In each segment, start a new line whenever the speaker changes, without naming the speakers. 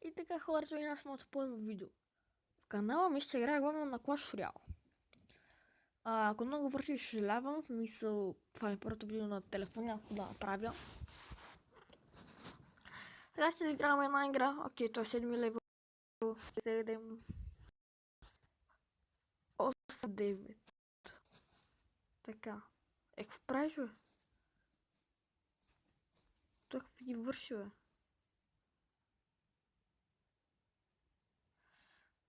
И така хората и аз моето първо видео. В канала ми ще играя главно на Clash Royale. Ако много бърши, съжалявам, в мисъл това е първото видео на телефона, ако да направя. Сега ще играем една игра. Окей, той е 7 левел. 7 8 9. Така. Какво правиш, бе? Той какво ги върши, бе?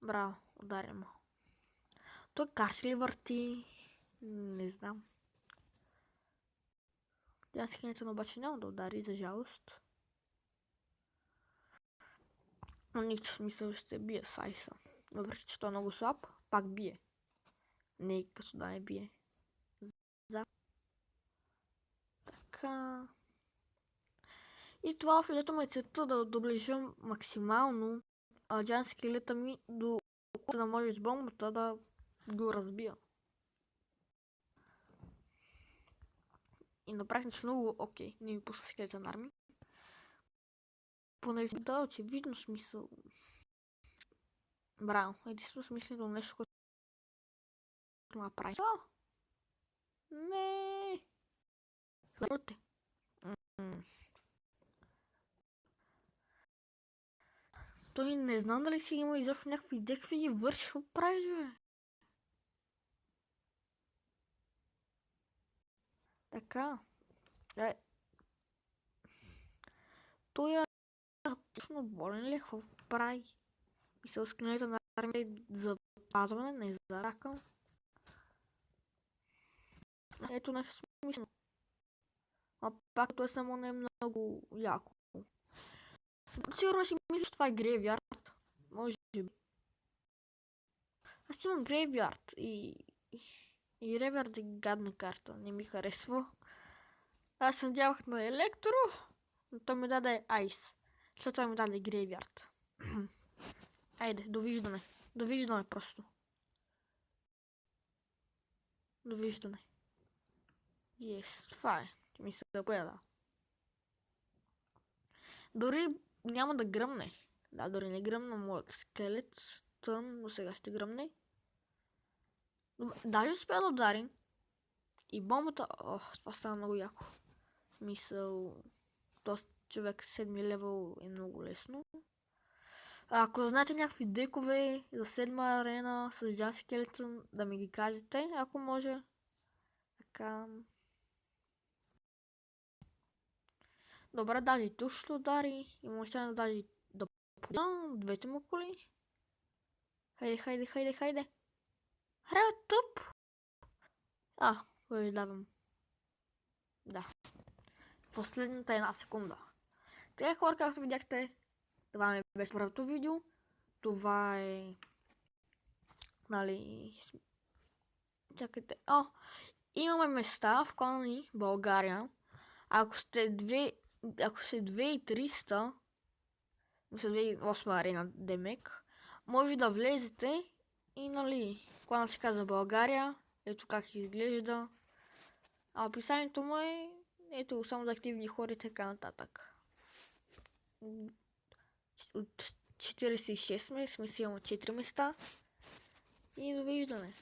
Браво, ударим. Той карти ли върти? Не знам. Тя скинете, обаче няма да удари, за жалост. Но нищо, смисъл ще бие Сайса. Въпреки че той е много слаб, пак бие. Не като да не бие. За. Така. И това общо взето ме целта да доближам максимално джан скелета ми до да може с бомбата да го разбия. И направих нещо много окей. Не ми пусна скелетен арми. Понеже да, очевидно смисъл. Браво, единствено смислено нещо, което направи. Не. Хвърляте. Той не знам дали си има изобщо някакви идеи, какви ги върши, какво правиш, бе? Така. Той е точно болен ли? Какво прави? Мисля, скелета на армия за запазване, не за рака. Ето нещо смислено. А пак той само не е много яко. Сигурно си мислиш, че това е Graveyard. Може би. Аз имам Graveyard и Graveyard е гадна карта. Не ми харесва. Аз се надявах на Електро, но той ми даде Ice. След това ми даде Graveyard. Айде, довиждане. Довиждане просто. Довиждане. Това е. Мисля да поеда. Дори няма да гръмне. Да, дори не гръмна моят скелет. Тън, но сега ще гръмне. Даже успя да ударим. И бомбата... Ох, това става много яко. Мисъл... Този човек 7 левел е много лесно. Ако знаете някакви декове за 7 арена с джан скелетън, да ми ги кажете, ако може. Така... Добре, даже тук ще удари. И може да даже да подам двете му коли. Хайде. Хребе тъп! Побеждавам. Да. Последната една секунда. Така хора, както видяхте, това ми беше първото видео. Това е... Нали... Чакайте. Имаме места в клани България. Ако сте 2300, мисля 2008 арена Демек, може да влезете и нали, клана се казва България. Ето как изглежда. А описанието му е ето само за активни хора и така нататък. От 46 сме, в смисъл имаме 4 места. И довиждане.